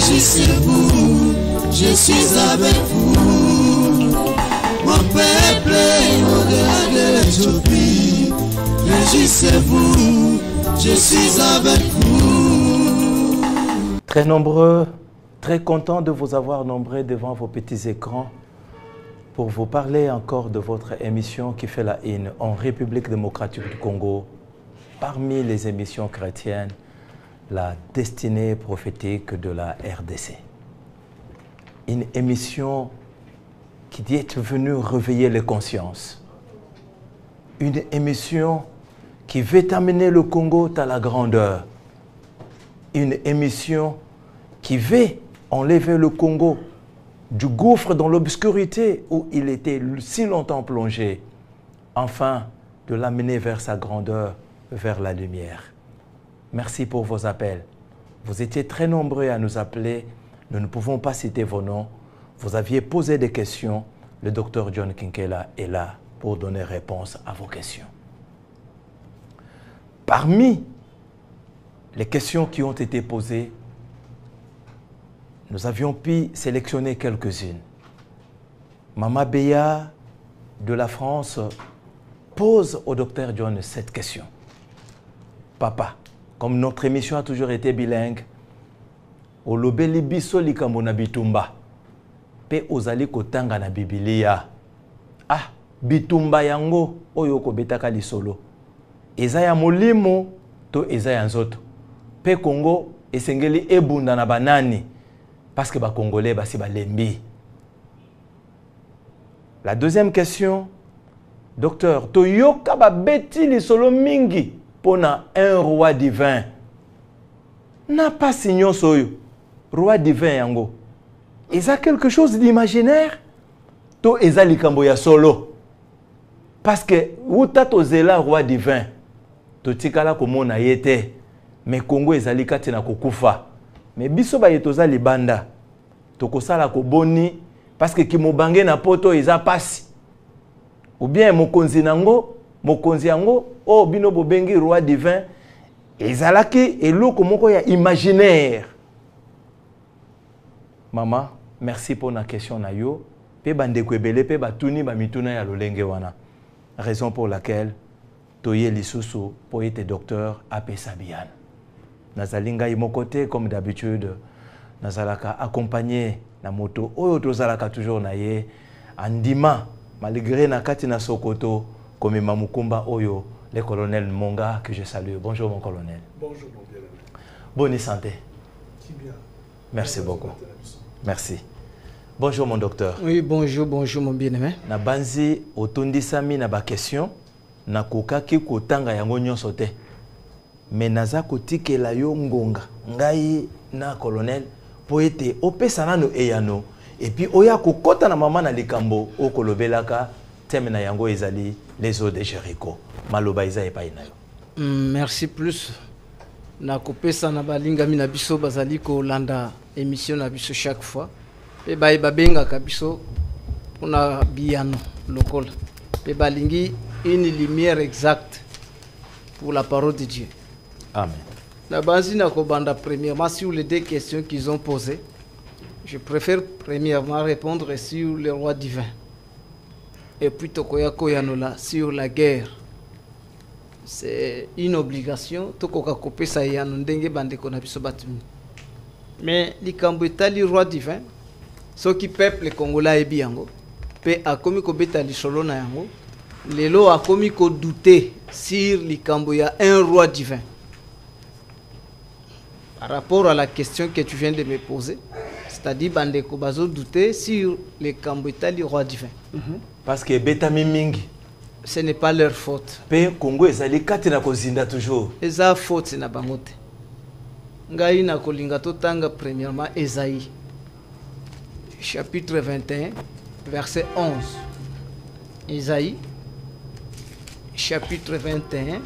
Régissez-vous, je suis avec vous. Mon peuple est au-delà de l'Éthiopie. Régissez-vous, je suis avec vous. Très nombreux, très content de vous avoir nombreux devant vos petits écrans pour vous parler encore de votre émission qui fait la une en République démocratique du Congo. Parmi les émissions chrétiennes, la destinée prophétique de la RDC. Une émission qui est venue réveiller les consciences. Une émission qui veut amener le Congo à la grandeur. Une émission qui veut enlever le Congo du gouffre dans l'obscurité où il était si longtemps plongé, afin de l'amener vers sa grandeur, vers la lumière. Merci pour vos appels. Vous étiez très nombreux à nous appeler. Nous ne pouvons pas citer vos noms. Vous aviez posé des questions. Le docteur John Kinkela est là pour donner réponse à vos questions. Parmi les questions qui ont été posées, nous avions pu sélectionner quelques-unes. Mama Beya de la France pose au docteur John cette question. Papa, comme notre émission a toujours été bilingue, olobeli biso likambo na bitumba pe ozali kotanga na Biblia. Ah, bitumba yango oyo kobetaka lisolo. Eza ya molimo to eza ya nzoto. Pe Congo esengeli ebunda na banani parce que ba Congolais basi balembi. La deuxième question, docteur, toyoka ba beti lisolo mingi pona un roi divin. N'a pas signon soyo. Roi divin yango. Eza quelque chose d'imaginaire? To eza likambo ya solo. Parce que uta tozela roi divin. To tikala komona yete. Mais Congo ezali kati na kokufa. Mais biso ba yetoza libanda. To kosala ko boni parce que kimobange na poto eza pasi. Ou bien mokonzi nango, mokonzi yango o bino bobengi roi divin ezalaki eloko moko ya imaginaire. Maman, merci pour la question na yo. Pe bandeko ebele pe batuni ba mituna ya lolenge wana. Raison pour laquelle toye lisusu pour être docteur apesa bian. Nazalinga imokote comme d'habitude. Nazalaka accompagné na moto oyo tozalaka toujours na ye andima malgré na kati na Sokoto comme Mamukumba oyo le colonel Monga que je salue. Bonjour mon colonel. Bonjour mon bien-aimé. Bonne santé. Qui bien. Merci beaucoup. Merci. Bonjour mon docteur. Oui, bonjour mon bien-aimé. Na banzi otondisami na ba question na kokaki kotanga yango nyonso te. Mais naza kotikela yo ngonga ngai na colonel po ete opesa no eyano et puis oya kokota na mama na likambo okolobelaka teme na yango ezali les eaux de Jéricho. Maloba eza epai na yo. Merci plus. Na kopesa na balinga mina biso bazali ko landa émission na biso chaque fois. Pe ba babenga ka biso pona biano local. Pe balingi une lumière exacte pour la parole de Dieu. Amen. La base na ko banda premièrement sur les deux questions qu'ils ont posées. Je préfère premièrement répondre sur le roi divin. Et puis tokoya koyanola sur la guerre. C'est une obligation. Tokoka kopé ça yano ndenge bande ko na biso batumi. Mais likambo etali roi divin, ce qui peuple congolais ebi yango, pe akomi ko beta lisolo na yango, lelo akomi ko douter sur likambo ya un roi divin. Par rapport à la question que tu viens de me poser, c'est-à-dire bande ko bazo douter sur les kambo etali roi divin. Parce que betami mingi. Ce n'est pas leur faute. Pe Congo ezali kati na kozinda toujours. Eza faute na bangote. Ngai na kolinga totanga premièrement Esaïe chapitre 21 verset 11. Esaïe chapitre 21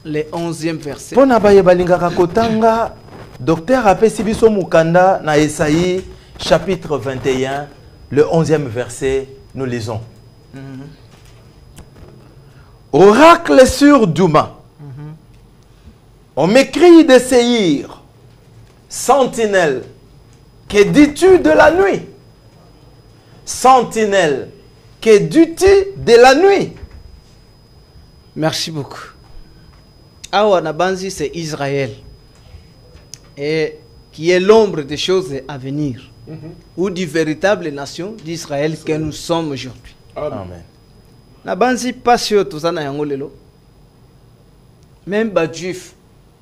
le 11e verset. Pona baye balingaka kotanga docteur apesi biso mukanda na Esaïe chapitre 21 le 11e verset nous lisons. Oracle sur Douma. On m'écrit de Séhir, sentinelle que dis-tu de la nuit? Sentinelle, que dis-tu de la nuit? Merci beaucoup. Awa Nabanzi, c'est Israël. Et qui est l'ombre des choses à venir. Ou du véritable nation d'Israël que nous sommes aujourd'hui. Amen. Nabanzi, pas sûr tout ça na yangolelo. Même les Juifs,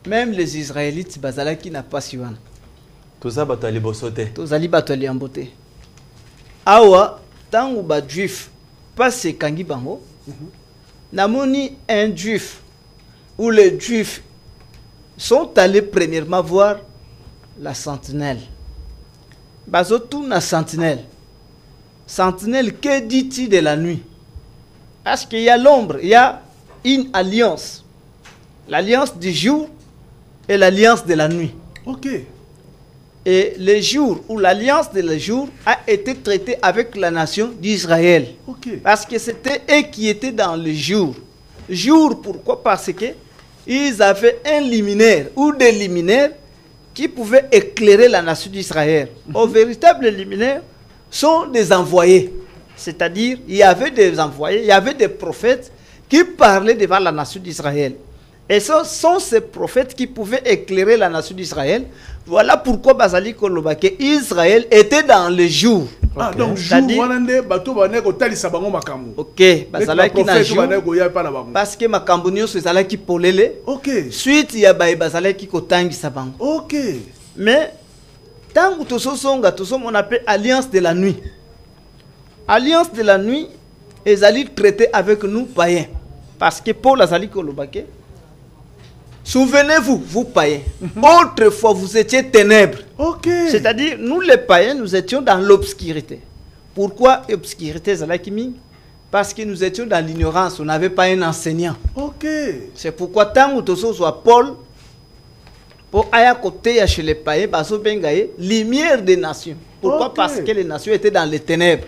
même les Israélites, bazala qui n'a pas su. Tout ça, batali bosote. Tout ça, batali en beauté. Awa, tant ou ba Juif, pas c'est kangi bango. Namoni un Juif où les Juifs sont allés premièrement voir la sentinelle. Bazotou na sentinelle. Sentinelle, que dit-il de la nuit? Parce qu'il y a l'ombre, il y a une alliance. L'alliance du jour et l'alliance de la nuit. Ok. Et le jour où l'alliance de le jour a été traitée avec la nation d'Israël. Ok. Parce que c'était eux qui étaient dans le jour. Jour, pourquoi? Parce que ils avaient un luminaire ou des luminaires qui pouvaient éclairer la nation d'Israël. Au véritable luminaire sont des envoyés. C'est-à-dire, il y avait des envoyés, il y avait des prophètes qui parlaient devant la nation d'Israël. Et ce sont ces prophètes qui pouvaient éclairer la nation d'Israël. Voilà pourquoi Bazali Kolobake, Israël était dans le jour. Ah, donc, jour, ok, Bazala qui n'a jour. Parce que Makambunio, c'est Zala qui polele. Ok. Suite, il y a Bazala qui kotangi sabango. Ok. Mais, tant que tout ça, on appelle alliance de la nuit. Alliance de la nuit, ils allaient traiter avec nous païens. Parce que Paul Azali Kolobake, souvenez-vous, vous païens, autrefois vous étiez ténèbres. Ok. C'est-à-dire, nous les païens, nous étions dans l'obscurité. Pourquoi l'obscurité, Zalakimi? Parce que nous étions dans l'ignorance, on n'avait pas un enseignant. Ok. C'est pourquoi tant que soit Paul, pour aller côté chez les païens, baso bengaye, lumière des nations. Pourquoi? Ok. Parce que les nations étaient dans les ténèbres.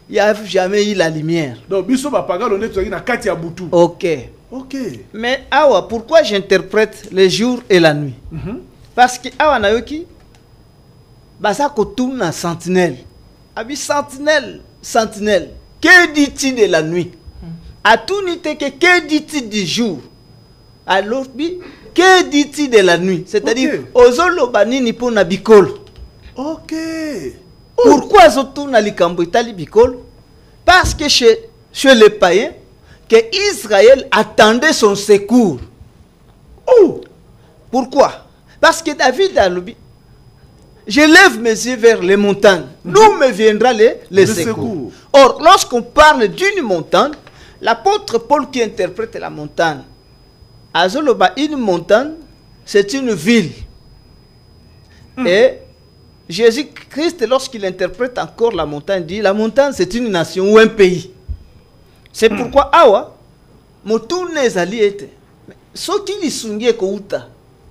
Il n'y a jamais eu la lumière. Donc, biso bapagal, on est dans Katia Boutou. Ok. Ok. Mais awa, pourquoi j'interprète le jour et la nuit? Parce que awa nayoki, basa kotouna sentinelle. Abi sentinelle, sentinelle. Que dit-il de la nuit? A tout nite que dit-il du jour? Alors, que dit-il de la nuit? C'est-à-dire, ozolo banini pour na bikol. Ok. Pourquoi zotouna likambo itali bikol? Parce que chez les païens, que Israël attendait son secours. Oh! Pourquoi? Parce que David a dit, je lève mes yeux vers les montagnes. D'où me viendra les secours. Or, lorsqu'on parle d'une montagne, l'apôtre Paul qui interprète la montagne, Azoloba, une montagne, c'est une ville. Et Jésus-Christ, lorsqu'il interprète encore la montagne, dit, la montagne, c'est une nation ou un pays. C'est pourquoi awa motoune ezali ete soki lisungie ko uta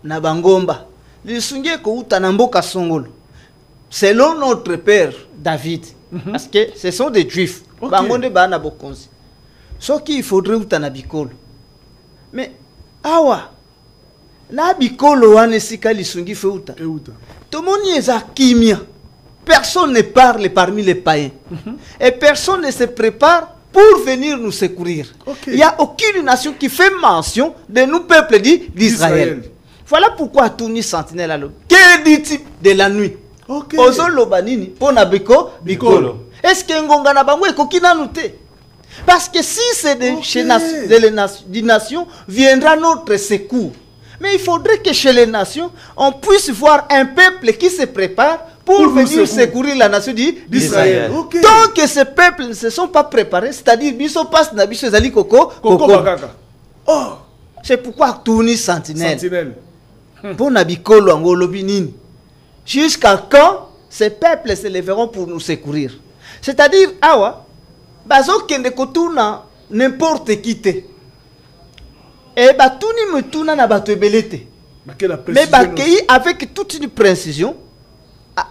na bangomba lisungie ko uta na mboka songolo selon notre père David parce que ce sont des juifs bangonde bana bokonzi soki il faudrait uta na bikolo mais awa na bikolo wana sika lisungi fe uta tomoni eza kimia, personne ne parle parmi les païens et personne ne se prépare pour venir nous secourir. Il n'y a aucune nation qui fait mention de nous, peuple d'Israël. Voilà pourquoi Touni Sentinelle a le. Que dit-il de la nuit? Ozo Lobanini, pona biko, bikolo. Est-ce que Ngonga na bango ekokina noté? Parce que si c'est des nations, viendra notre secours. Mais il faudrait que chez les nations, on puisse voir un peuple qui se prépare pour venir secourir la nation d'Israël. Tant que ces peuples ne se sont pas préparés, c'est-à-dire biso passe na biso zali koko. Oh, c'est pourquoi tourner sentinelle. Pour nabikolo angolo binini. Jusqu'à quand ces peuples se lèveront pour nous secourir? C'est-à-dire awa bazo kende kotuna n'importe qui te. Et batuni me tuna na bato ebelete. Mais bakei avec toute une précision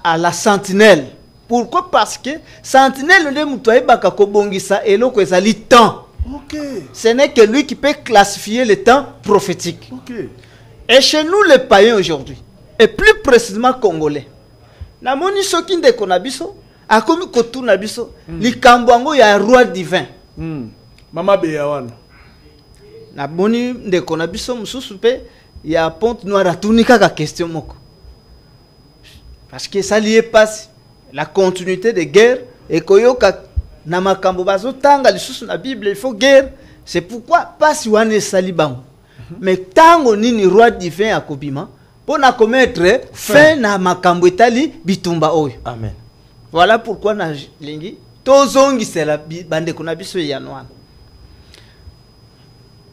à la sentinelle. Pourquoi? Parce que sentinelle ne mutoi baka kobongisa eloko ezali temps. Ce n'est que lui qui peut classifier le temps prophétique. Et chez nous les païens aujourd'hui, et plus précisément congolais, namoni soki ndeko na biso akomi kotuna biso likambo yango ya roi divin. Mama Beyawana. Namoni ndeko na biso mususu pe ya Ponte Noire atuni kaka question moko. Parce que ça lié passe la continuité de guerre et koyoka na makambo bazotanga lisusu na Bible il faut guerre. C'est pourquoi passe wane salibango. Mais tango nini roi divin akobima pona commettre fin na makambo etali bitumba oyo. Amen. Voilà pourquoi na lingi tozongi c'est la bande ko na biso ya noana.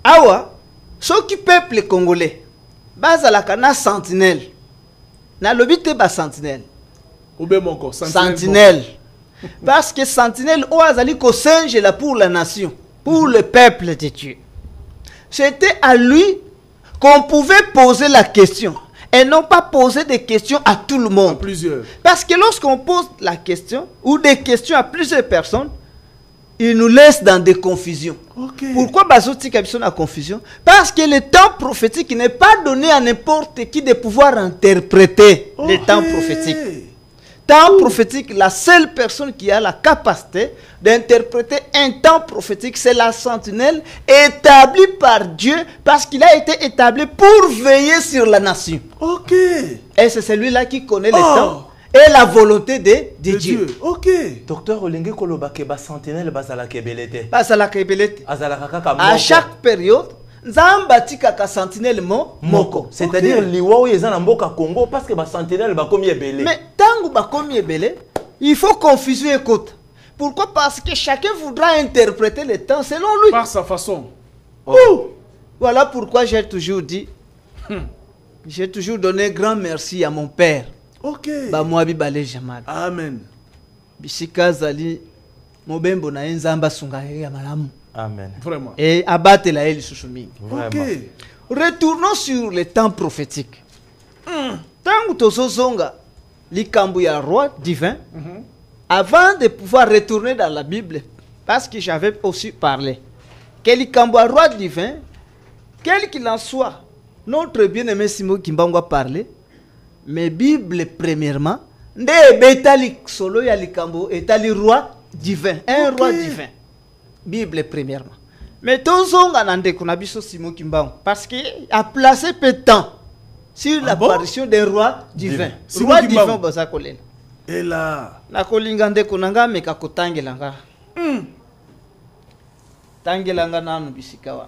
Awa soki peuple congolais bazalaka na sentinelle na lobité ba sentinelle Oube moko sentinelle parce que sentinelle o azali ko singe là pour la nation, pour le peuple de Dieu. C'était à lui qu'on pouvait poser la question et non pas poser des questions à tout le monde. À plusieurs. Parce que lorsqu'on pose la question ou des questions à plusieurs personnes, il nous laisse dans des confusions. Okay. Pourquoi Bazoti Kabison a confusion? Parce que le temps prophétique n'est pas donné à n'importe qui de pouvoir interpréter le temps prophétique. Temps prophétique, la seule personne qui a la capacité d'interpréter un temps prophétique, c'est la sentinelle établie par Dieu parce qu'il a été établi pour veiller sur la nation. Ok. Et c'est celui-là qui connaît le temps et la volonté de Dieu. Ok. Docteur Olingi Koloba Keba sentinelle bazala kebelete. Bazala kebelete. Azala kaka moko. À chaque période, Nzamba tika sentinelle moko. C'est-à-dire liwa yeza na mboka Congo parce que ba sentinelle ba komi ebele. Mais tango ba komi ebele, il faut confuser écoute. Pourquoi? Parce que chacun voudra interpréter le temps selon lui. Par sa façon. Oh. Voilà pourquoi j'ai toujours dit, j'ai toujours donné grand merci à mon père. Ok. Bamwabi Bale Jamal. Amen. Bisika Zali, Mobembo na Nzamba sunga ya malamu. Amen. Vraiment. Et abattre la Eli Souchoumi. Ok. Retournons sur le temps prophétique. Tango Tozozonga, likambu ya roi divin, avant de pouvoir retourner dans la Bible, parce que j'avais aussi parlé, que likambu ya roi divin, quel qu'il en soit, notre bien-aimé Simo Kimbango a parlé, mais Bible premièrement, nde betali solo ya likambu etali roi divin, un roi divin. Bible premièrement. Mais tozonga nande kunabiso Simo Kimbango parce que a placé peu de temps sur l'apparition des rois divins. Roi divin bazakolela. Et là, na kolinga nde kunanga meka kotangelanga. Tangelanga nanu bisikawa.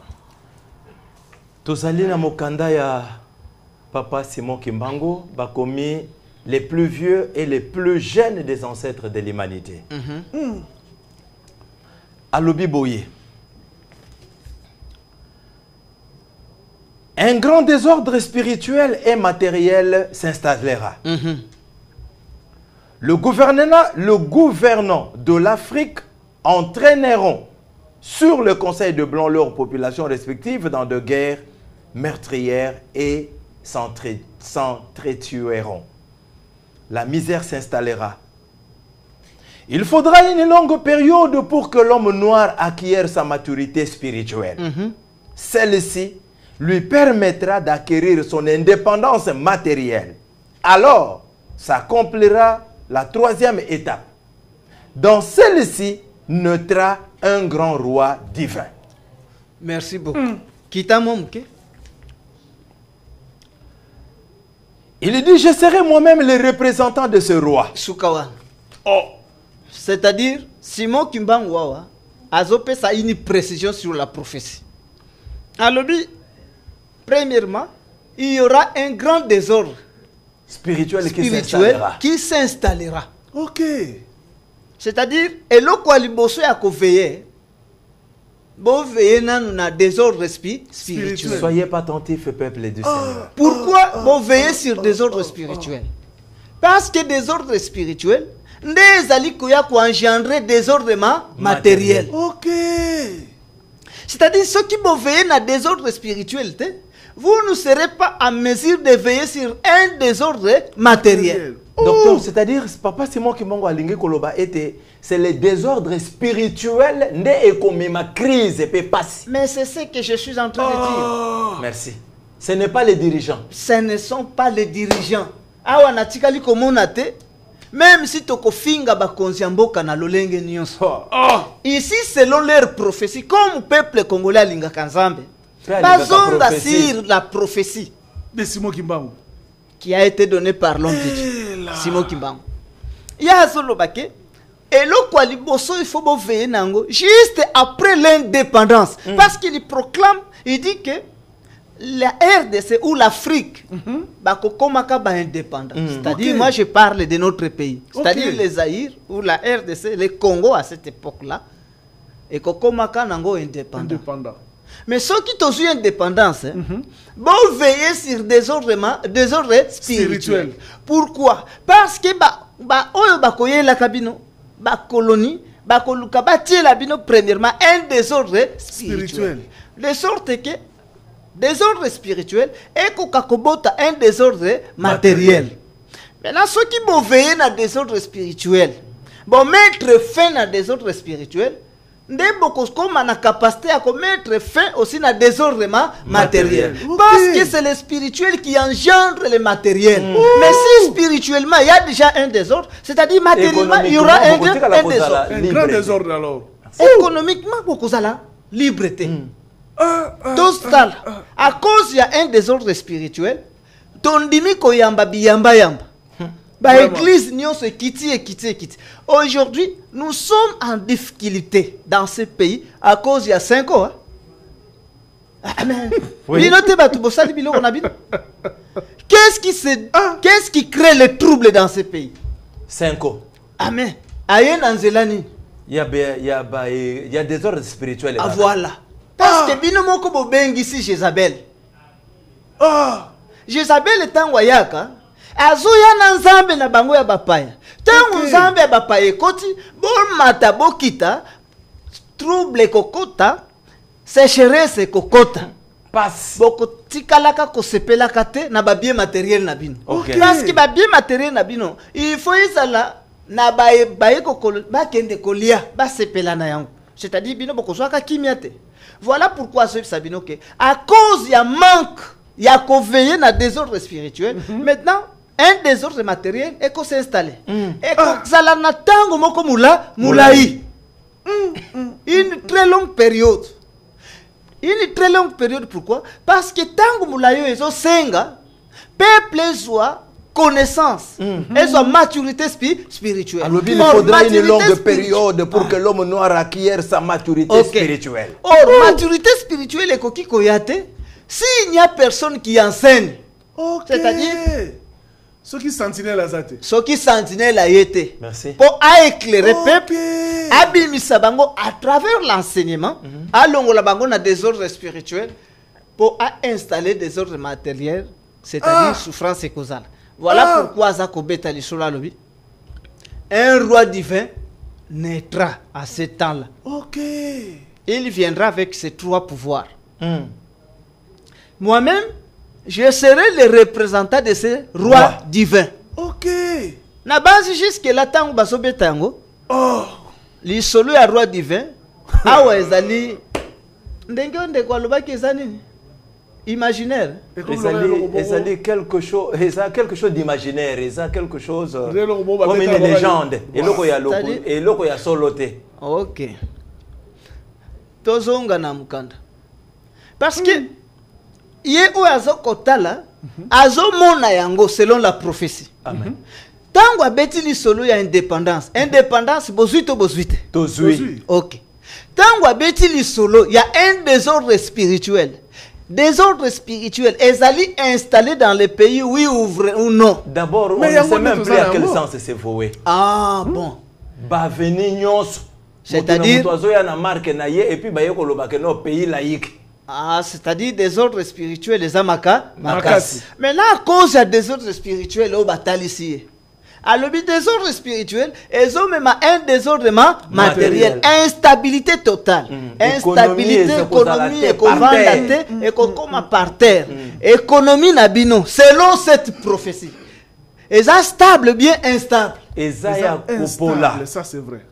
Tozali na mokanda ya Papa Simon Kimbango bakomi les plus vieux et les plus jeunes des ancêtres de l'humanité. Alobi Boye. Un grand désordre spirituel et matériel s'installera. Le gouvernant de l'Afrique entraîneront sur le Conseil de Blanc leurs populations respectives dans de guerres meurtrières et s'entretueront. La misère s'installera. Il faudra une longue période pour que l'homme noir acquiert sa maturité spirituelle. Celle-ci lui permettra d'acquérir son indépendance matérielle. Alors, s'accomplira la troisième étape. Dans celle-ci, naîtra un grand roi divin. Merci beaucoup. Kita momke. Il dit, je serai moi-même le représentant de ce roi. Sukawa. C'est-à-dire, Simon Kimbango a ça une précision sur la prophétie. Alors, premièrement, il y aura un grand désordre spirituel qui s'installera. ok. C'est-à-dire, et le quoi liboso ya veiller, bon veiller na désordre spirituel. Soyez pas attentifs, peuple du Seigneur. Pourquoi bon veiller sur désordre spirituel? Parce que désordre spirituel, les alikuya ko engendrer désordre matériel. Ok. C'est-à-dire, ceux qui vont veiller na désordre spirituel, vous ne serez pas en mesure de veiller sur un désordre matériel. Docteur, c'est-à-dire, Papa Simon Kimbango Alingi Koloba était, c'est le désordre spirituel et comme ma crise peut passer. Mais c'est ce que je suis en train de dire. Merci. Ce n'est pas les dirigeants. Ce ne sont pas les dirigeants. Awa natikali komonate, même si tokofinga bakonzi ya mboka na lolenge nyonso. Ici, selon leur prophétie, comme peuple congolais alingaka nzambe, bazonda sur la prophétie de Simon Kimbangu qui a été donnée par l'homme de Dieu, Simon Kimbangu. Il y a Zolobake, et le Kwaliboso, il faut veiller nango juste après l'indépendance. Parce qu'il proclame, il dit que la RDC ou l'Afrique, bakokomaka ba indépendant. C'est-à-dire, moi je parle de notre pays. C'est-à-dire les Zaïre ou la RDC, le Congo à cette époque-là, et kokomaka nango indépendant. Mais ceux qui ont eu indépendance, vont veiller sur des ordres spirituels. Pourquoi? Parce que oyo bakoye la kabino, ba colonie, ba koluka ba tie la bino premièrement un désordre spirituel. De sorte que désordre spirituel et kokakobota un désordre matériel. Maintenant ceux qui vont veiller na désordre spirituel, vont mettre fin à désordre spirituel. Comme on a capacité à mettre fin aussi à désordre matériel. Parce que c'est le spirituel qui engendre le matériel. Mais si spirituellement il y a déjà un désordre, c'est-à-dire matériellement il y aura un désordre. Un grand désordre alors. Économiquement, beaucoup de la liberté. À cause il y a un désordre spirituel, ton dimi koyamba biyamba yamba. Bah, église, nous se quitte. Aujourd'hui, nous sommes en difficulté dans ce pays à cause il y a 5 ans. Amen. Qu'est-ce qui crée le trouble dans ce pays? 5 ans. Amen. Ayen Anzelani. Il y a des ordres spirituels. Ah, voilà. Parce que binomoko bobengi ici Jézabel. Jézabel est en Wayaka. Azuya na nzambe na bango ya bapaya. Tango nzambe ya bapaya koti, bon mata bokita, trouble kokota, sécheresse kokota. Passe. Boko tikalaka ko sepelaka te na babie matériel na bino. Parce que babie matériel na bino, il faut izala na baye kokolo ba kende kolia, ba sepela na yango. C'est-à-dire bino boko zwaka kimia te. Voilà pourquoi ce sabino que à cause ya manque, ya ko veiller na désordre spirituel. Maintenant un désordre matériel est qu'on s'est installé. Et qu'on s'ala na tango moko moulaï. Une très longue période. Une très longue période, pourquoi? Parce que tango moulaï est au senga, peuple soit connaissance, et soit maturité spirituelle. Alors, il faudra une longue période pour que l'homme noir acquiert sa maturité spirituelle. Or, maturité spirituelle est koki koyate, s'il n'y a personne qui enseigne, c'est-à-dire ceux qui sentinelles à zate. Ceux qui sentinelles à yete. Merci. Pour éclairer le peuple, abimisa bango à travers l'enseignement, alongo la bango na désordre spirituel, pour installer des ordres matériels, c'est-à-dire souffrance et causale. Voilà pourquoi Zako Beta Lissola Lobi, un roi divin naîtra à ce temps-là. Il viendra avec ses 3 pouvoirs. Moi-même, je serai le représentant de ce roi divin. Na base jusque là tango basobe tango. Li solo ya roi divin. Awa ezali ndenge onde kwa lobaki ezani imaginaire. Ezali quelque chose d'imaginaire, ezali quelque chose comme une légende. Et loko ya soloté. OK. Tozonga na mukanda. Parce que Yé ou azo kotala, azo mona yango selon la prophétie. Amen. Tango abeti li solo ya indépendance. Indépendance bozuito bozuite. Tozui. OK. Tango abeti li solo ya un désordre spirituel. Désordre spirituel ezali installé dans les pays oui ou non. D'abord, on ne sait même plus à quel sens c'est voué. Ah bon. Ba veni nyonso. C'est-à-dire tozo ya na marque na ye et puis ba yeko lobake no pays laïque. Ah, c'est-à-dire des ordres spirituels, les amaka, makasi. Maintenant, à cause des désordres spirituels, au bataille ici. Alors, les désordres spirituels, ils ont même un désordre matériel. Instabilité totale. Instabilité économique, et comme par terre. Économie nabino, selon cette prophétie. Ils sont stables, bien instables. Ils sont instables, ça c'est vrai.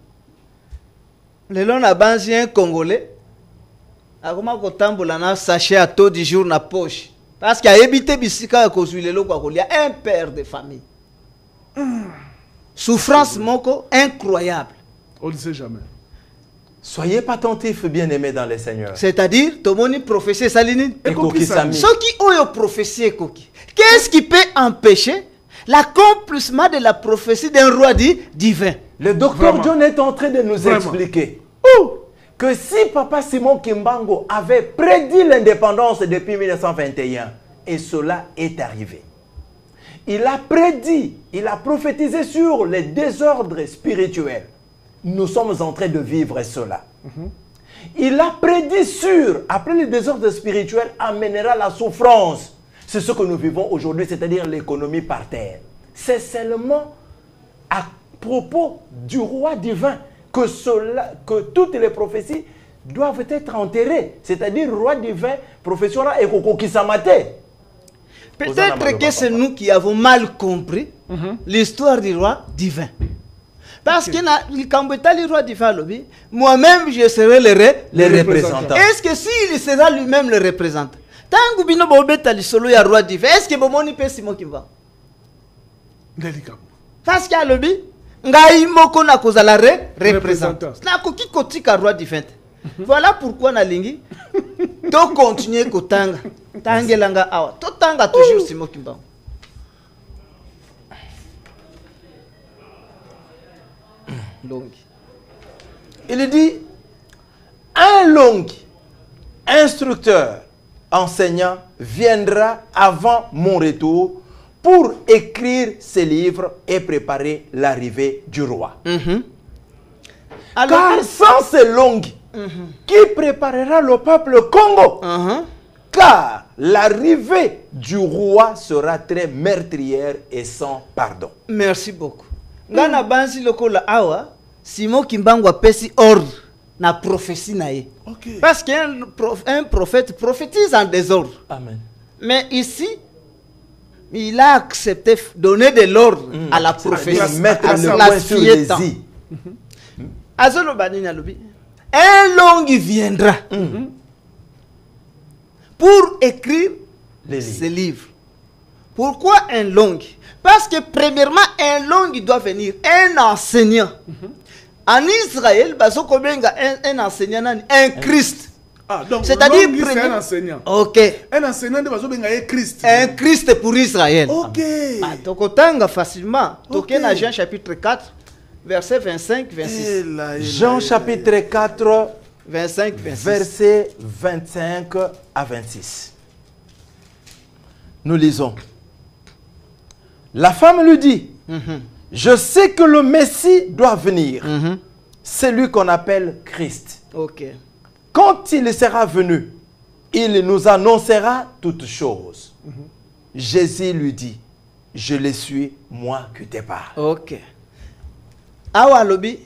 Le long de un Congolais. Akoma kotambola na sachet à taux du jour na poche parce qu'il a évité bisika ya kozwi lelo kwa kolia un père de famille souffrance moko incroyable. On ne sait jamais. Soyez pas attentifs, bien-aimés dans le Seigneur. C'est-à-dire, tomoni prophétie salini. Ekokisami. Ce qui oyo prophétie ekoki. Qu'est-ce qui peut empêcher l'accomplissement de la prophétie d'un roi divin? Le docteur Vraiment. John est en train de nous Vraiment. expliquer que si Papa Simon Kimbangu avait prédit l'indépendance depuis 1921, et cela est arrivé. Il a prédit, il a prophétisé sur les désordres spirituels. Nous sommes en train de vivre cela. Il a prédit sur, après les désordres spirituels, amènera la souffrance. C'est ce que nous vivons aujourd'hui, c'est-à-dire l'économie par terre. C'est seulement à propos du roi divin que toutes les prophéties doivent être enterrées. C'est-à-dire roi divin, profession et Kokokisamate. Peut-être que c'est nous qui avons mal compris l'histoire du roi divin. Parce que le roi divin, moi-même je serai le représentant. Est-ce que s'il sera lui-même le représentant, tant que bino bobeta li solo ya roi divin, est-ce que bomoni pe Simon Kimbangu? Parce que lobi ngai moko na kozala représentant. Na koki kotika roi divin. Voilà pourquoi na lingi to continuer kotanga. Tangelanga awa. To tanga toujours Simon Kimbangu. Il dit, un long instructeur, enseignant, viendra avant mon retour pour écrire ses livres et préparer l'arrivée du roi. Car sans ce long, qui préparera le peuple Congo? Car l'arrivée du roi sera très meurtrière et sans pardon. Merci beaucoup. Ngana bansi lokola awa Simon Kimbangu apesi ordre na prophétie nae. Parce qu'un prophète prophétise en désordre. Amen. Mais ici, il a accepté de donner de l'ordre à la prophétie. Mettre à le la point sur les i. Azolo banini alobi. Un long viendra pour écrire ces livres. Pourquoi un long? Parce que premièrement, un long doit venir, un enseignant. En Israël, un enseignant, un Christ. Ah, donc c'est-à-dire c'est un enseignant. Ok. Un enseignant de Christ. Un Christ pour Israël. Ok. Tokotanga facilement. Token Jean chapitre 4, verset 25, 26. Jean chapitre 4, 25, 26. versets 25 à 26. Nous lisons. La femme lui dit, je sais que le Messie doit venir. C'est lui qu'on appelle Christ. Ok. Quand il sera venu, il nous annoncera toutes choses. Jésus lui dit, je le suis, moi qui te parle. Ok. Awa lobi,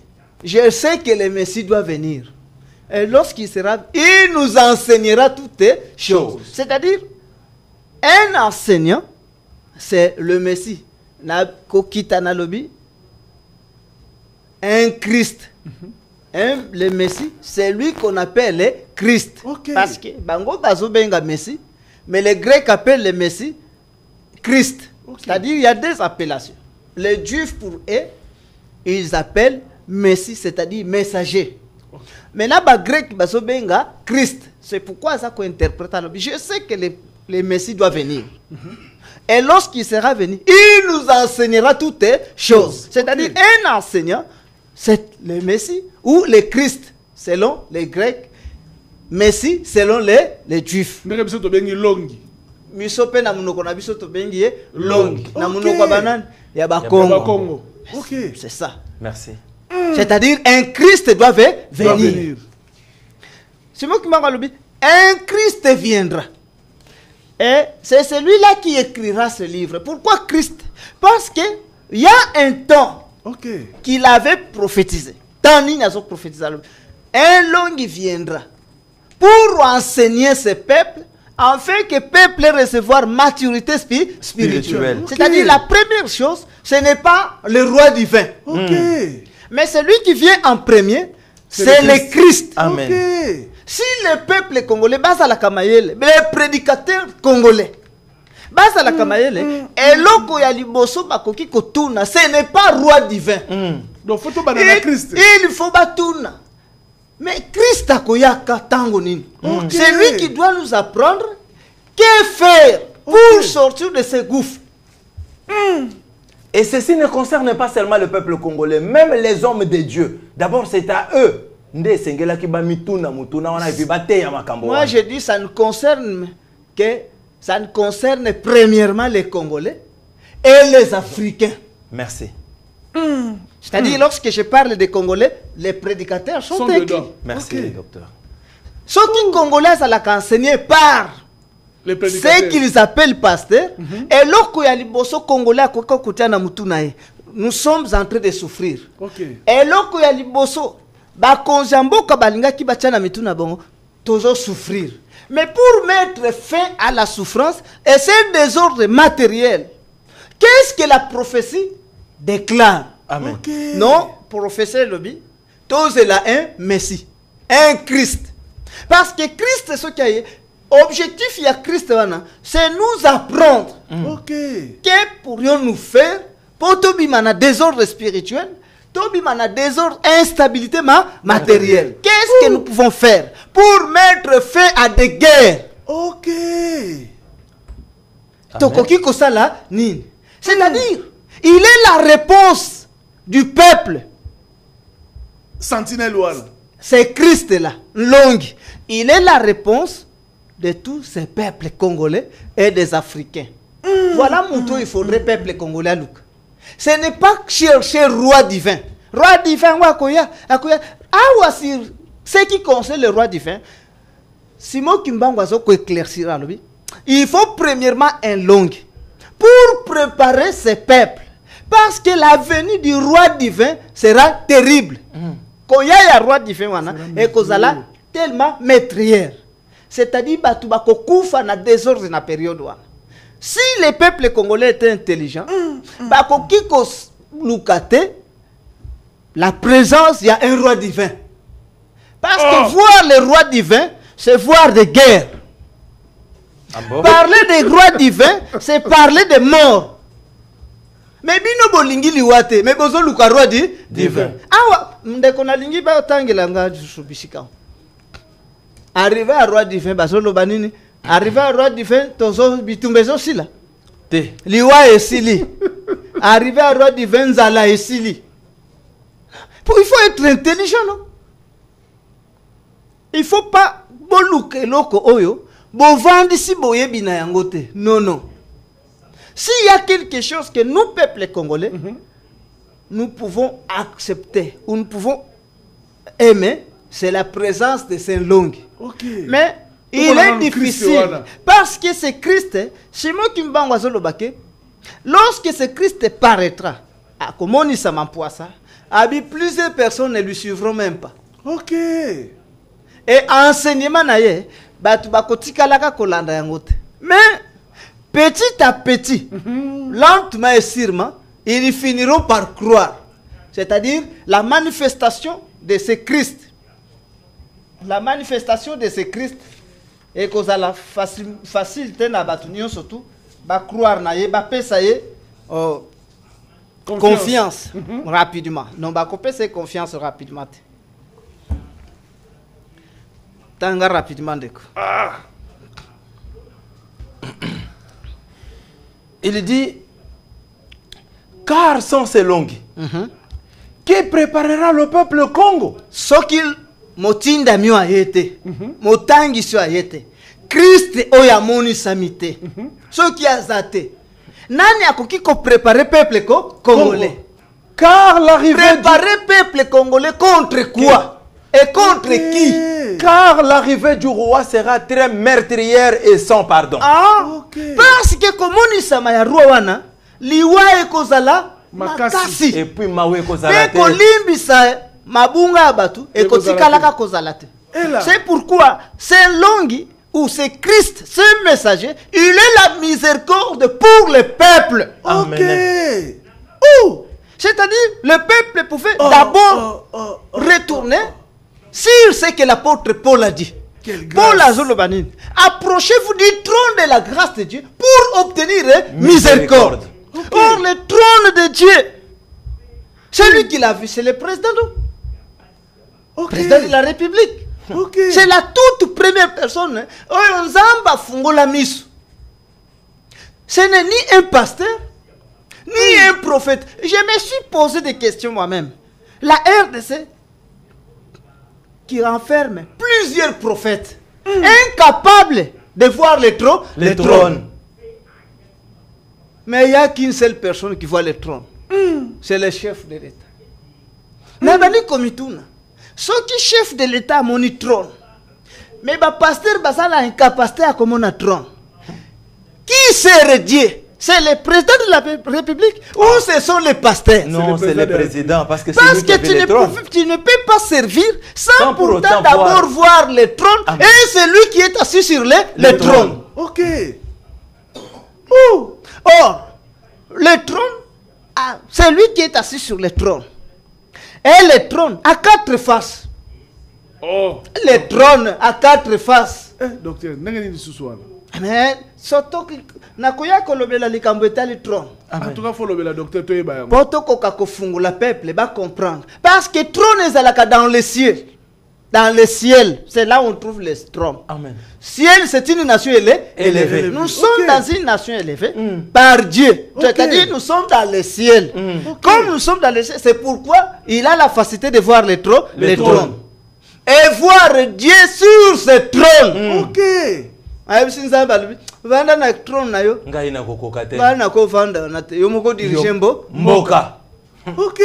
je sais que le Messie doit venir. Et lorsqu'il sera, il nous enseignera toutes choses. C'est-à-dire, un enseignant, c'est le Messie. Na kokita na lobi, un Christ. Le Messie, c'est lui qu'on appelle le Christ. Okay. Parce que bango bazo benga Messie, mais les Grecs appellent le Messie Christ. Okay. C'est-à-dire il y a deux appellations. Les Juifs pour eux, ils appellent Messie, c'est-à-dire messager. Okay. Maintenant les Grecs bazo benga Christ. C'est pourquoi ça qu'on interprète. Je sais que le Messie doit venir. Et lorsqu'il sera venu, il nous enseignera toutes choses. C'est-à-dire un enseignant, c'est le Messie ou le Christ, selon les Grecs. Messie, selon les Juifs. Misope na munoko na biso to bengi longi. Na munoko banan ya bakongo. Ok. C'est ça. Merci. C'est-à-dire un Christ doit venir. Simon Kimbangu, un Christ viendra. Et c'est celui-là qui écrira ce livre. Pourquoi Christ? Parce qu'il y a un temps qu'il avait prophétisé. Tant il a prophétisé. Un long viendra pour enseigner ce peuple, afin que le peuple recevoir maturité spirituelle. C'est-à-dire la première chose, ce n'est pas le roi divin. Mais celui qui vient en premier, c'est le Christ. Amen. Si le peuple congolais, les prédicateurs congolais, Basa la kamayele, eloko ya liboso bakoki kotuna, ce n'est pas roi divin. Donc faut tout banana Christ. Il faut batuna. Mais Christ akoyaka tango nini. C'est lui qui doit nous apprendre que faire pour sortir de ces gouffres. Et ceci ne concerne pas seulement le peuple congolais, même les hommes de Dieu. D'abord, c'est à eux. Moi, je dis ça ne concerne premièrement les Congolais et les Africains. Merci. C'est-à-dire, lorsque je parle des Congolais, les prédicateurs sont dedans. Merci, docteur. Ce qui Congolais, ça l'a enseigné par ce qu'ils appellent pasteurs. Et lorsque Congolais, nous sommes en train de souffrir. Et lorsque toujours souffrir. Mais pour mettre fin à la souffrance et ce désordre matériel, qu'est-ce que la prophétie déclare? Amen. Non, professeur Lobby, tous là un Messie, un Christ. Parce que Christ, c'est ce qui est objectif, il y a Christ, c'est nous apprendre. Que pourrions-nous faire pour un désordre spirituel? Tobimana désordre, instabilité matérielle. Qu'est-ce que nous pouvons faire pour mettre fin à des guerres? C'est-à-dire, il est la réponse du peuple. Sentinelle. C'est Christ là, longue. Il est la réponse de tous ces peuples congolais et des Africains. Voilà mon il faudrait peuple congolais à Luc. Ce n'est pas chercher roi divin. Roi divin, ce qui concerne le roi divin, Simon Kimbanguazo éclaircira. Il faut premièrement un langue pour préparer ces peuples. Parce que la venue du roi divin sera terrible. Quand il y a un roi divin, et qu'on a tellement maîtrière. C'est-à-dire qu'il y a un désordre dans la période. Si les peuples congolais étaient intelligents, la présence, il y a un roi divin. Parce que voir le roi divin, c'est voir des guerres. Parler des rois divins, c'est parler des morts. Mais bino bolingi liwate, mais bozo luka roi divin. Awa, ndeko na lingi ba tangela nga subishika. Arrivé à roi divin, bazo lobanini. Arrivé à roi divin, tozo bitumbezo sila. Te. Liwa esili. Arrivé à roi divin, zala esili. Il faut être intelligent, non? Il ne faut pas boluke loko oyo, bo vandi si boye bina yangote. Non, non. S'il y a quelque chose que nous, peuple congolais, nous pouvons accepter ou nous pouvons aimer, c'est la présence de Saint-Long. Mais il est difficile parce que c'est Christ, Simon Kimbanguazo Lobake, lorsque ce Christ paraîtra, à Komoni Samampoasa, plusieurs personnes ne lui suivront même pas. Et enseignement naye, kolanda yangote. Mais petit à petit, lentement et sûrement, ils finiront par croire. C'est-à-dire la manifestation de ce Christ. La manifestation de ce Christ et que ça la facilité na batunion surtout, ba croire naye, ba pesaye confiance rapidement. Non, ba pesaye confiance rapidement. Tanga rapidement deko. Il dit, car sont ces longues, qui préparera le peuple Congo. Ce qu'il motinda mieux a été, motangi sur a été, Christ oyamoni samite, ce qui a zaté. Nani a koki ko préparer peuple congolais. Car l'arrivée préparer peuple congolais contre quoi? Et contre qui? Car l'arrivée du roi sera très meurtrière et sans pardon. Parce que comme on y samaya roi liwa e kozala makasi. Et puis mawe kozala te. Et kolimbisa mabunga abatu et kotikalaka kozala te. C'est pourquoi c'est Longi ou c'est Christ, ce messager, il est la miséricorde pour le peuple. C'est-à-dire le peuple pouvait d'abord retourner sur ce que l'apôtre Paul a dit. Paul a dit, approchez-vous du trône de la grâce de Dieu pour pour obtenir miséricorde. Miséricorde. Or, le trône de Dieu, c'est lui qui l'a vu, c'est le président. Président de la République. C'est la toute première personne. Ce n'est ni un pasteur, ni un prophète. Je me suis posé des questions moi-même. La RDC qui renferme plusieurs prophètes incapables de voir le trône. Mais il n'y a qu'une seule personne qui voit le trône. C'est le chef de l'État. Mais ceux qui chef de l'État ont mon trône. Mais le pasteur a incapacité à comment un trône. Qui serait Dieu? C'est le président de la République ou ce sont les pasteurs? Non, c'est le président. Parce que, tu ne peux pas servir sans pourtant d'abord voir le trône. Et c'est lui qui est assis sur le trône. Ok. Or, le trône, c'est lui qui est assis sur le trône. Et le trône a 4 faces. Le trône a 4 faces. Docteur, n'engagez ce soir. Mais surtout que nakoya kolobela likambo etali trône. En tout cas, faut le docteur Toyeba. Poto koka kofungula peuple ba comprendre. Parce que trône est dans le ciel. Dans le ciel, c'est là où on trouve les trônes. Amen. Ciel, c'est une nation élevée. Nous sommes dans une nation élevée par Dieu. C'est-à-dire nous sommes dans le ciel. Comme nous sommes dans le ciel, c'est pourquoi il a la facilité de voir les trônes. Et voir Dieu sur ce trône. Ok. Vanda na trône na yo. Ngai na kokoka te. Vanda ko vanda na te. Yo moko diriger Mboka. Ok.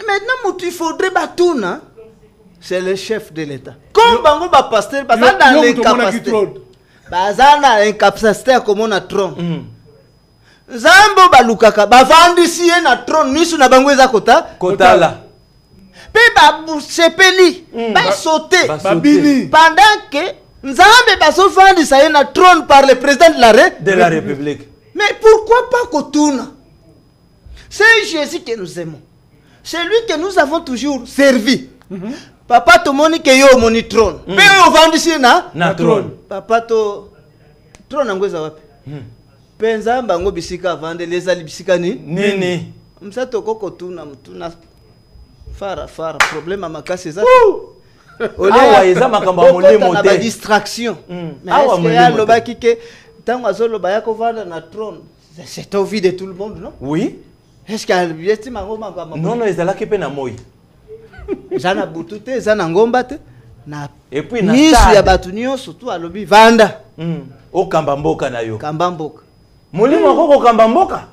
Maintenant, il faudrait batuna. C'est le chef de l'État. Comme bango ba pasteur, bazana dans l'incapacité. Bazana incapacité comme on a trône. Zambo balukaka bavandisi na trône nisu na bango eza Kotala. Pe ba sepeli, ba sauter. Babini. Pendant que Nzambe baso vandisa na trône par le président de la République. Mais pourquoi pas Kotuna? C'est Jésus que nous aimons. C'est lui que nous avons toujours servi. Papa to moni ke yo moni trône. Mais on vandisi na trône. Papa to trône ngweza wapi? Penza mbango bisika vande leza libisika nini? Msato koko tuna mtuna fara problème makasi za. Awa eza makamba molimo te. Distraction. Awa molimo. Lobaki ke tango azoloba yako vanda na trône. C'est au vie de tout le monde, non? Oui. Est-ce qu'il y a des mango makamba? Non, ezala ke pe na moi. Zana butute, zana ngomba te. Na et puis na nisu ya batu nyonso tu alobi vanda. O kamba mboka na yo. Kamba mboka. Molimo koko kamba mboka.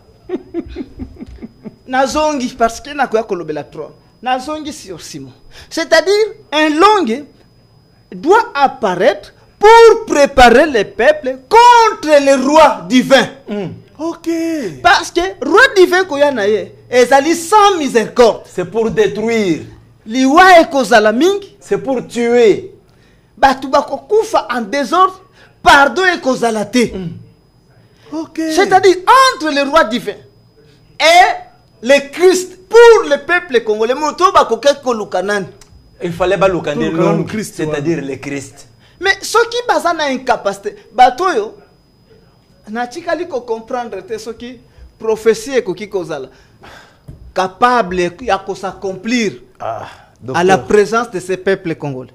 Nazongi parce que nakoya kolobela trône. Nazongi sur Simon. C'est-à-dire un langue doit apparaître pour préparer le peuple contre le roi divin. Ok. Parce que roi divin koya na ye ezali sans miséricorde. C'est pour détruire. Liwa ekozala mingi. C'est pour tuer. Batu bakokufa en désordre. Pardon ekozala te. Ok. C'est-à-dire entre le roi divin et le Christ pour le peuple congolais. Il fallait balukane l'homme, c'est-à-dire le Christ. Mais ce qui basa na incapacité, batoyo na tikali ko comprendre te ce qui prophétie ko ki kozala capable ya ko s'accomplir à la présence de ce peuple congolais.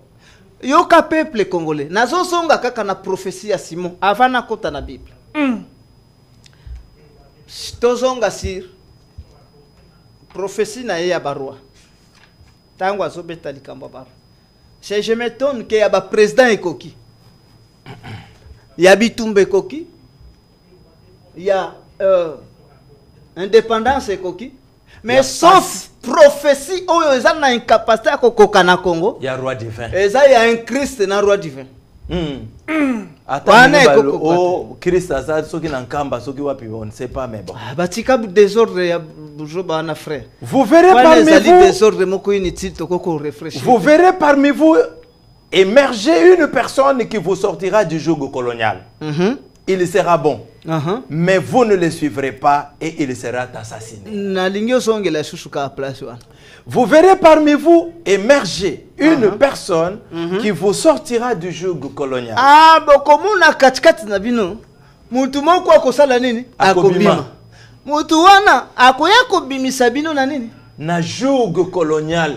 Yoka peuple congolais nazo songa kaka na prophétie ya Simon avant na kota na Bible. Tozonga sir prophétie na ya barua. Tango azobeta likambo barua. Je m'étonne qu'il y a un président ekoki. Il y a Bitumbe ekoki. Il y a indépendance ekoki. Mais sauf prophétie, où il y a une incapacité à kokoka Congo. Il y a roi divin. Et ça, il y a un Christ et un roi divin. Attends, Christ a ça, ceux qui n'ont pas, on ne sait pas, mais bon. Batika désordre ya bujoba na frère. Vous verrez parmi vous. Vous verrez parmi vous émerger une personne qui vous sortira du joug colonial. Il sera bon. Mais vous ne le suivrez pas et il sera assassiné. Vous verrez parmi vous émerger une personne qui vous sortira du joug colonial. Ah, bon, comme on a katikati na bino, mutu moko akosala nini akobima mutu wana akoya kobimisa bino na nini na joug colonial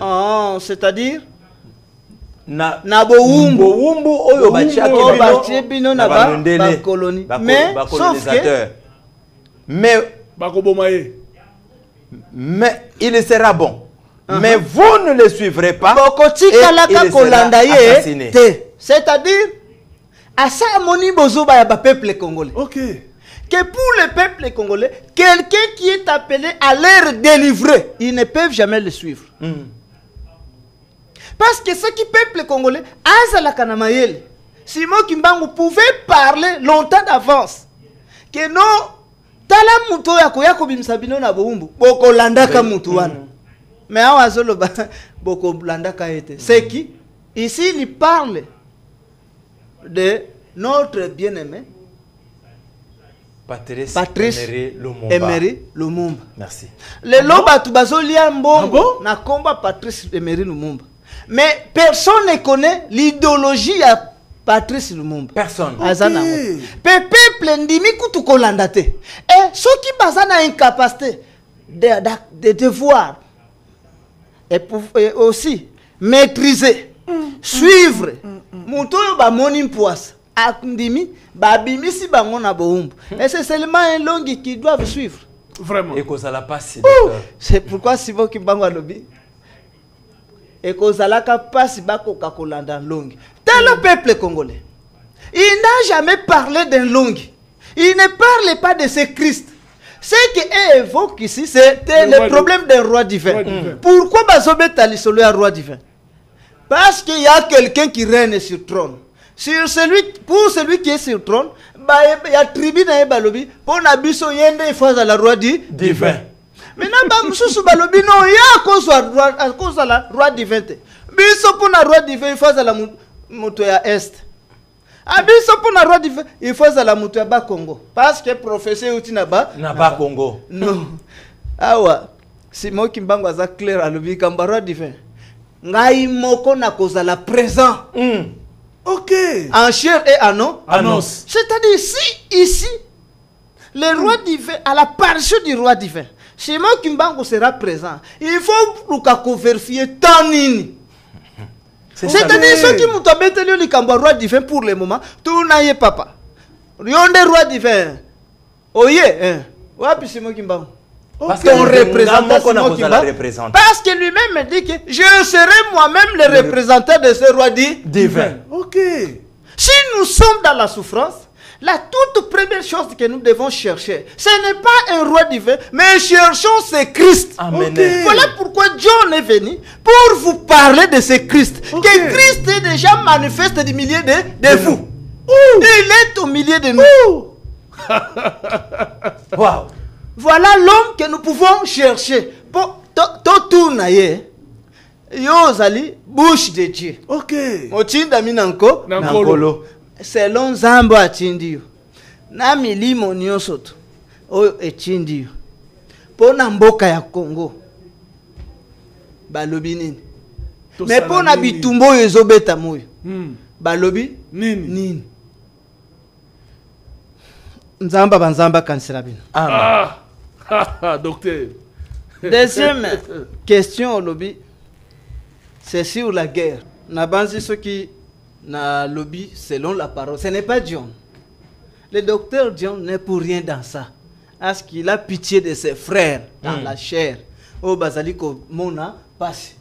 c'est-à-dire na bowumbu oyo batie bino na bakoloni mais sauf que mais il sera bon mais vous ne le suivrez pas bokotikalaka kolanda ye te c'est-à-dire asa moni bozoba ya peuple congolais que pour le peuple congolais quelqu'un qui est appelé à leur délivrer ils ne peuvent jamais le suivre parce que ce qui peuple congolais azalaka na mayele Simon Kimbangu pouvait parler longtemps d'avance que non tala muto ya kobimisa bino na boumbu bokolandaka mutu wana mais awa zoloba bokolandaka ete c'est qui ici il parle de notre bien-aimé Patrice Emery Lumumba. Merci. Le loba tu bazolia mbongo na komba Patrice Emery Lumumba. Mais personne ne connaît l'idéologie à Patrice Lumumba. Personne. Azana. Peuple ndimi kutu kolanda te. Et ceux qui bazana incapacité de devoir et aussi maîtriser, suivre. Muto ba moni mpoasa. Akndimi babimisi bango na boumbu. Et c'est seulement un longi qui doivent suivre. Vraiment. Et que ça la passe. C'est pourquoi si vous qui bango lobby et que ça la passe bako kakolanda longi. Tel le peuple congolais. Il n'a jamais parlé d'un longi. Il ne parle pas de ce Christ. Ce qu'il évoque ici, c'est le problème d'un roi divin. Pourquoi bazobeta lisolo ya roi divin? Parce qu'il y a quelqu'un qui règne sur le trône. Pour celui qui est sur le trône, il y a tribu na balobi pour nabiso yende ifaza la roi divin. Maintenant ba mususu balobi non ya cause la roi divin. Biso pour na roi divin ifaza la muto ya est. Abiso pour na roi divin ifaza la muto ya ba Congo parce que professeur uti na ba Congo. Non. Awa Simon Kimbangu aza clair alobi kamba roi divin. Ngai moko na cause la présent. En chair et en os. C'est-à-dire, si ici, le roi divin, à la parole du roi divin, Simon Kimbangu sera présent, il faut vérifier tanini. C'est-à-dire, ceux qui m'ont tabété le roi divin pour le moment, tout n'a papa. Ryonde roi divin. Oye, wapi Simon Kimbangu. Parce que parce que lui-même dit que je serai moi-même le représentant de ce roi divin. Si nous sommes dans la souffrance, la toute première chose que nous devons chercher, ce n'est pas un roi divin, mais cherchons ce Christ. Voilà pourquoi John est venu pour vous parler de ce Christ. Que Christ est déjà manifeste du milieu de vous. Il est au milieu de nous. Wow. Voilà l'homme que nous pouvons chercher. Yozali, bouche de Dieu. Mochinda minanko. Selon Zambo achindiyo. Na milimo nyosoto. Oyo echindiyo. Pona mboka ya Congo. Balobi nini. Mais pona bitumbo ezobeta moyo. Balobi nini. Nzamba banzamba kansela bino. Docteur. Deuxième question au lobby, c'est sur la guerre. Nabanzi ceux qui na lobby selon la parole. Ce n'est pas John. Le docteur John n'est pour rien dans ça. Parce qu'il a pitié de ses frères dans la chair. Au Basaliko Mona passe.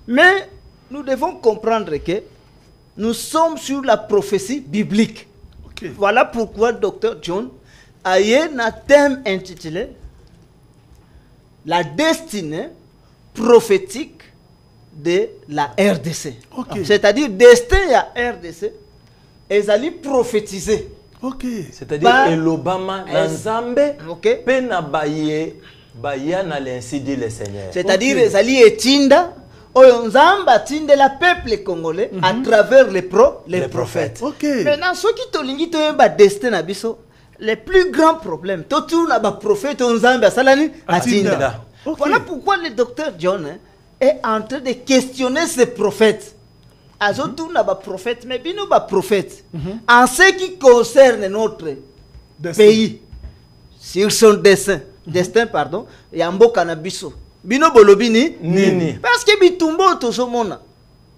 Mais nous devons comprendre que nous sommes sur la prophétie biblique. Voilà pourquoi docteur John a eu un thème intitulé La destinée prophétique de la RDC. C'est-à-dire destin à RDC, ils allaient prophétiser. C'est-à-dire l'Obama, l'Anzambe, pena baye na l'insi dit le Seigneur. C'est-à-dire ils allaient étinda. Oyonzamba tinde la peuple congolais à travers les prophètes. Maintenant, ceux qui tolingi to yeba destin abiso, les plus grands problèmes, tout na ba prophète onzamba salani atinda. Voilà pourquoi le docteur John est en train de questionner ces prophètes. Azotou na ba prophète, mais bino ba prophète. En ce qui concerne notre pays, sur son destin, pardon, Yamboka na biso. Bino bolobini Nini. Parce que bitumbo tozomona.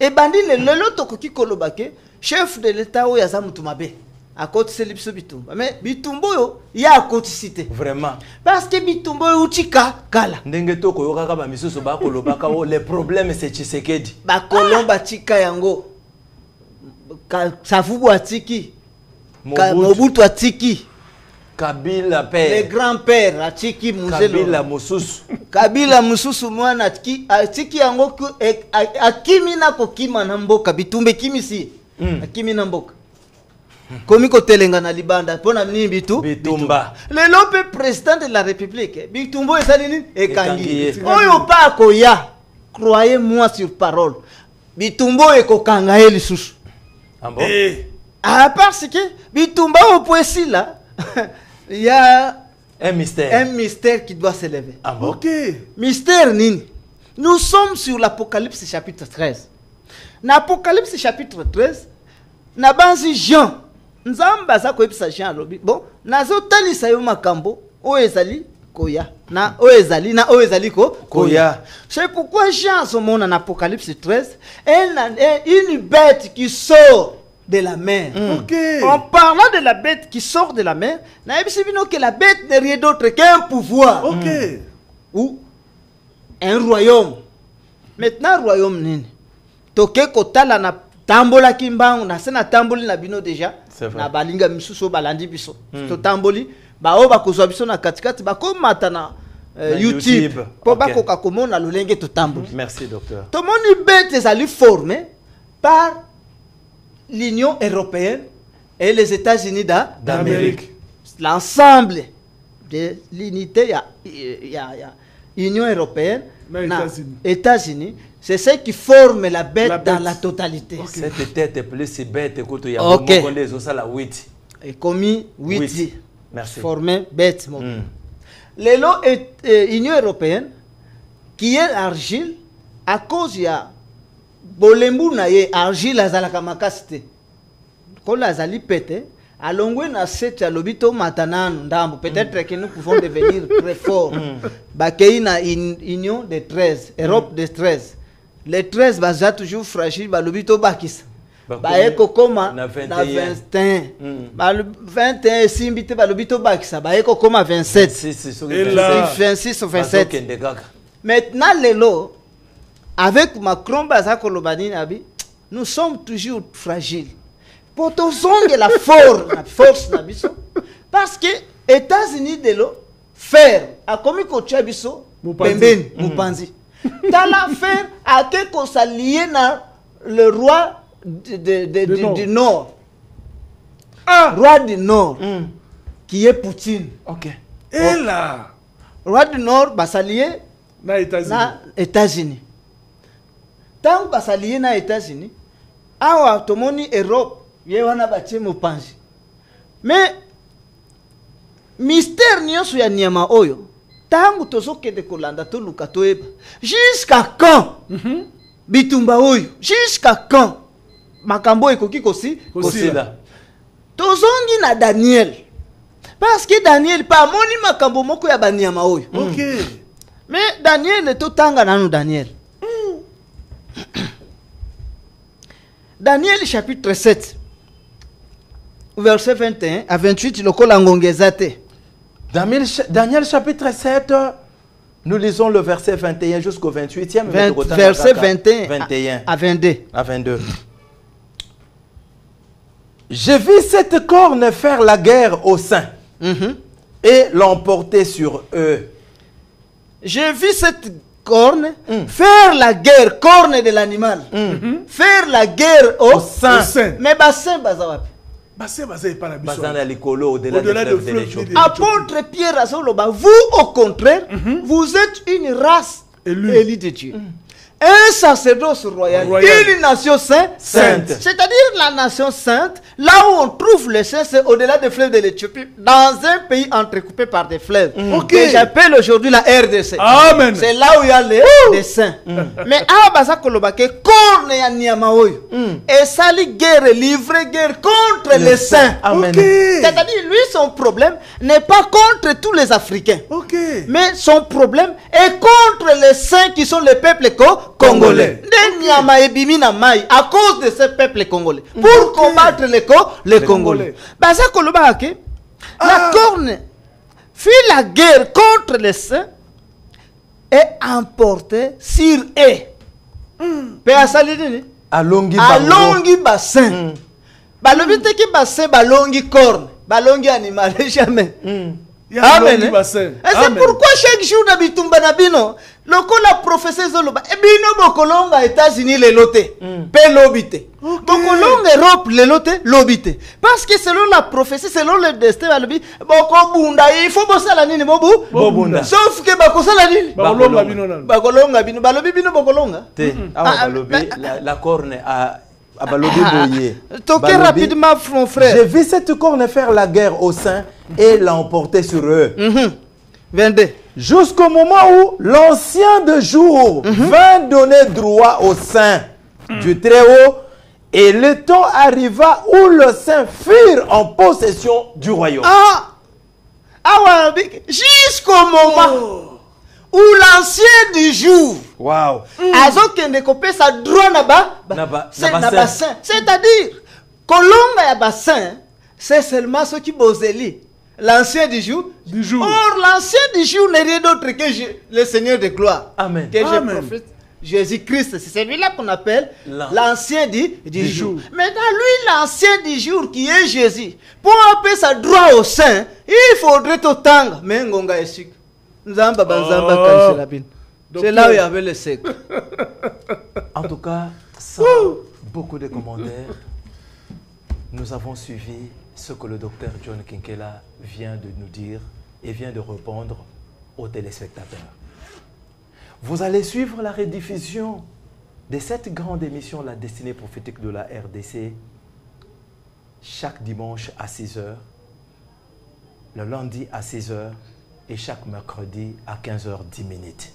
Et bandi le lelo tokoki kolobake chef de l'état o yaza mutumabe. À côté c'est biso bitumba. Mais bitumbo yo ya à côté cité. Vraiment. Parce que bitumbo utika kala. Ndenge toko yoka ba misusu ba kolobaka o les problèmes c'est Tshisekedi. Ba kolomba tika yango. Savubu atiki. Mobutu atiki. Kabila père. Le grand-père atiki muzelo. Kabila mususu. Kabila mususu mwana atiki yango akimi na kokima na mboka bitumbe kimisi. Akimi na mboka. Komi ko telenga na libanda pona nini bitumba. Le lope président de la République bitumbo ezali nini ekangi. Oyo pa koya. Croyez-moi sur parole. Bitumbo ekokanga eli susu. Ah bon? Ah parce que bitumba au poesi là. Il y a un mystère qui doit s'élever. Ah bon? Ok. Mystère nini? Nous sommes sur l'Apocalypse chapitre 13. Dans l'Apocalypse chapitre 13, na banzi Jean. Nzamba za koyebisa Jean lobi. Bon, nazo talisa yo makambo o ezali koya. Na o ezali koya. C'est pourquoi Jean son monde en Apocalypse 13, une bête qui sort de la mer. Ok. En parlant de la bête qui sort de la mer, que la bête n'est rien d'autre qu'un pouvoir. Ok. Ou un royaume. Maintenant, royaume nini. Toke kotala na tambola kimbangu na sena tamboli na bino déjà. Na balinga misuso balandi biso. To tamboli ba o ba kozwa biso na katikati ba komata na YouTube. Po ba koka komona lolenge to tamboli. Merci docteur. To moni bête ezali formé par l'Union européenne et les États-Unis d'Amérique. L'ensemble de l'unité, il y a Union européenne, États-Unis, c'est ce qui forme la bête dans la totalité. Okay. Cette tête est plus bête que tout. Ok. Et commis 8. Merci. Formé bête. L'élo est Union européenne qui est argile à cause de bolembu na ye argile azalaka makasite ko lazali pete alongwe na set ya lobito matanano ndambo peut-être que nous pouvons devenir très forts bakei na union de 13 Europe de 13 les 13 baza toujours fragile ba lobito bakisa ba eko koma na 21 ba 21 simbite ba lobito bakisa ba eko koma 27 26 ou 27 maintenant lelo avec Macron, nous sommes toujours fragiles. Pour tout la force, parce que les États-Unis de l'eau, faire, à comme il biso, Moupanzi. Dans l'affaire, à quel qu'on s'allie le roi du Nord. Roi du Nord, qui est Poutine. Ok. Et là, roi du Nord, va s'allier na États-Unis. Tant que ça lié aux États-Unis, awa tomoni Europe, yewana batie mopanzi. Mais mystère nyonso ya nyama oyo, tangu tozoke de kolanda to luka toeba. Jusqu'à quand? Bitumba oyo, jusqu'à quand? Makambo ekoki kosila. Tozongi na Daniel. Parce que Daniel pa moni makambo moko ya banyama oyo. Ok. Mais Daniel est tanga nanu Daniel. Daniel chapitre 7 verset 21 à 28 Daniel chapitre 7 nous lisons le verset 21 jusqu'au 28e verset 21 à 22. J'ai vu cette corne faire la guerre aux saints et l'emporter sur eux. J'ai vu cette corne, faire la guerre, corne de l'animal, faire la guerre au sein. Mais bassin bazawapi. Bassin est pas la biso. Bassin l'icolo au-delà de l'Éthiopie. Apôtre Pierre Azoloba, vous au contraire, vous êtes une race élue de Dieu. un sacerdoce royal, une nation sainte. C'est-à-dire la nation sainte, là où on trouve le saint, c'est au-delà des fleuves de l'Éthiopie, dans un pays entrecoupé par des fleuves, que j'appelle aujourd'hui la RDC. Amen. C'est là où il y a les saints. Mais à Baza Kolobake, Korne ya Niamaoyo, et Sali guerre, livrer guerre contre les saints. Amen. C'est-à-dire, lui, son problème n'est pas contre tous les Africains. Mais son problème est contre les saints qui sont les peuples congolais. À cause de ces peuples congolais. Pour combattre les Congolais. Baza Kolobake, la corne fit la guerre contre les saints et emporté sur eux. Alongi bassin. Balobite ki bassin balongi corne. Balongi animal jamais. Amen. Et c'est pourquoi chaque jour d'abitumba nabino, la prophétie zoloba, ebino bokolonga États-Unis les lotés, pe lobité. Bokolonga Europe les lotés, lobité. Parce que selon la prophétie, selon le destin, balobi, boko bunda, il faut bosser la nini bobu. Bobunda. Sauf que bakosa la nini. Bakolonga bino. Bakolonga bino, balobi bino bokolonga. La corne a toquez rapidement, mon frère. J'ai vu cette corne faire la guerre aux saints et l'emporter sur eux. 22. Jusqu'au moment où l'ancien de jour vint donner droit aux saints du Très-Haut, et le temps arriva où les saints furent en possession du royaume. Jusqu'au moment où l'ancien du jour azokende kopesa droit na bassin. C'est-à-dire kolonga ya bassin, c'est seulement ceux qui bozeli l'ancien du jour. Or l'ancien du jour n'est rien d'autre que le Seigneur de gloire. Amen. Que je profite. Jésus-Christ, c'est celui-là qu'on appelle l'ancien du jour. Maintenant, lui, l'ancien du jour qui est Jésus, pour appeler sa droit au sein, il faudrait autant. Mais ngonga esik. Nzamba banzamba kanselabin. C'est là où il y avait le secret. En tout cas, sans beaucoup de commentaires, nous avons suivi ce que le docteur John Kinkela vient de nous dire et vient de répondre aux téléspectateurs. Vous allez suivre la rediffusion de cette grande émission, La Destinée prophétique de la RDC, chaque dimanche à 6h, le lundi à 6h et chaque mercredi à 15h10.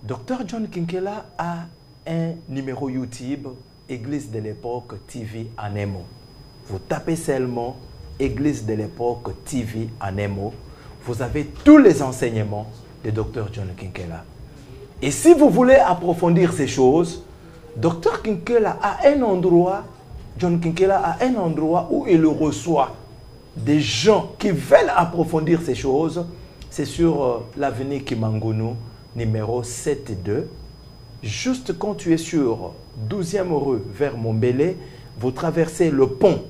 Dr John Kinkela a un numéro YouTube, Église de l'époque TV en un mot. Vous tapez seulement Église de l'époque TV en un mot. Vous avez tous les enseignements de Dr John Kinkela. Et si vous voulez approfondir ces choses, Dr Kinkela a un endroit, John Kinkela a un endroit où il reçoit des gens qui veulent approfondir ces choses. C'est sur l'avenue Kimangunu, numéro 7-2. Juste quand tu es sur 12e rue vers Montbelé, vous traversez le pont,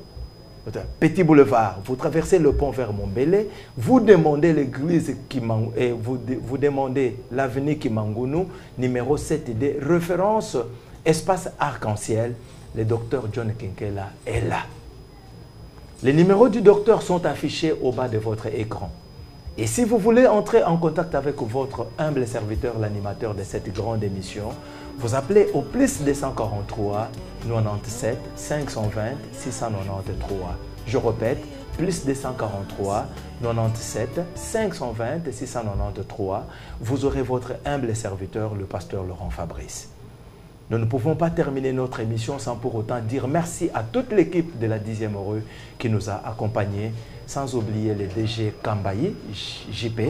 Petit Boulevard, vous traversez le pont vers Montbelé, vous demandez l'église Kimangunu, et vous demandez l'avenue Kimangunu, numéro 7D, référence espace arc-en-ciel. Le docteur John Kinkela est là. Les numéros du docteur sont affichés au bas de votre écran. Et si vous voulez entrer en contact avec votre humble serviteur, l'animateur de cette grande émission, vous appelez au plus 243 97 520 693. Je répète, plus 243 97 520 693. Vous aurez votre humble serviteur, le pasteur Laurent Fabrice. Nous ne pouvons pas terminer notre émission sans pour autant dire merci à toute l'équipe de la 10e rue qui nous a accompagnés, sans oublier les DG Kambayi, JP.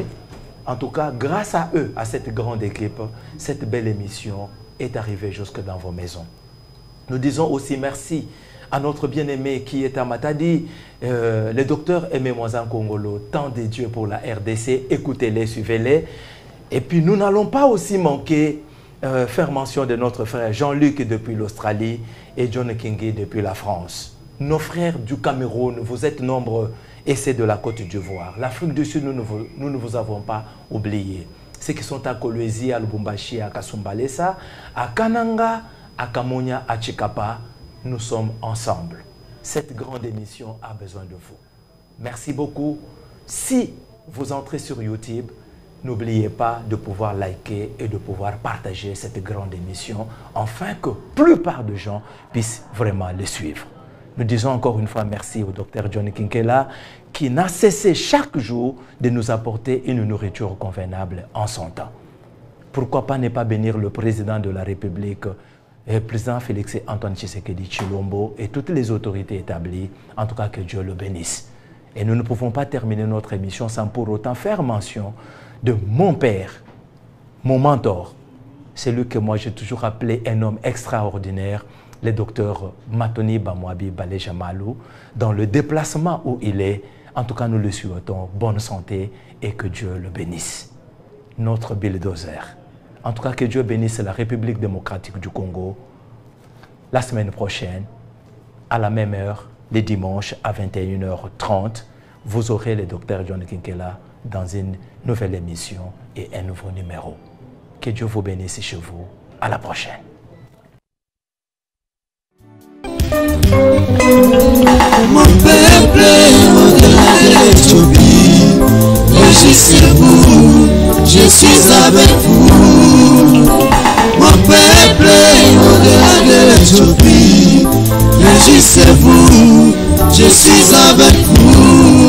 En tout cas, grâce à eux, à cette grande équipe, cette belle émission est arrivée jusque dans vos maisons. Nous disons aussi merci à notre bien-aimé qui est à Matadi, le docteur Aimé Moizan Kongolo, tant de Dieu pour la RDC, écoutez-les, suivez-les. Et puis nous n'allons pas aussi manquer faire mention de notre frère Jean-Luc depuis l'Australie et John Kingi depuis la France. Nos frères du Cameroun, vous êtes nombreux, et c'est de la Côte d'Ivoire. L'Afrique du Sud, nous ne vous avons pas oublié. Ceux qui sont à Kolwezi, à Lubumbashi, à Kasumbalesa, à Kananga, à Kamonia, à Chikapa, nous sommes ensemble. Cette grande émission a besoin de vous. Merci beaucoup. Si vous entrez sur YouTube, n'oubliez pas de pouvoir liker et de pouvoir partager cette grande émission afin que la plupart de gens puissent vraiment le suivre. Nous disons encore une fois merci au Dr John Kinkela qui n'a cessé chaque jour de nous apporter une nourriture convenable en son temps. Pourquoi pas ne pas bénir le président de la République, le président Félix Antoine Tshisekedi Tshilombo et toutes les autorités établies, en tout cas que Dieu le bénisse. Et nous ne pouvons pas terminer notre émission sans pour autant faire mention de mon père, mon mentor, celui que moi j'ai toujours appelé un homme extraordinaire, le docteur Matoni Bamwabi Balejamalou, dans le déplacement où il est. En tout cas, nous lui souhaitons bonne santé et que Dieu le bénisse. Notre bulldozer. En tout cas, que Dieu bénisse la République démocratique du Congo. La semaine prochaine, à la même heure, les dimanches à 21h30, vous aurez le docteur John Kinkela dans une nouvelle émission et un nouveau numéro. Que Dieu vous bénisse chez vous. À la prochaine. Mon peuple au-delà de l'Éthiopie, réjouissez-vous, je suis avec vous. Mon peuple au-delà de l'Éthiopie, réjouissez-vous, je suis avec vous.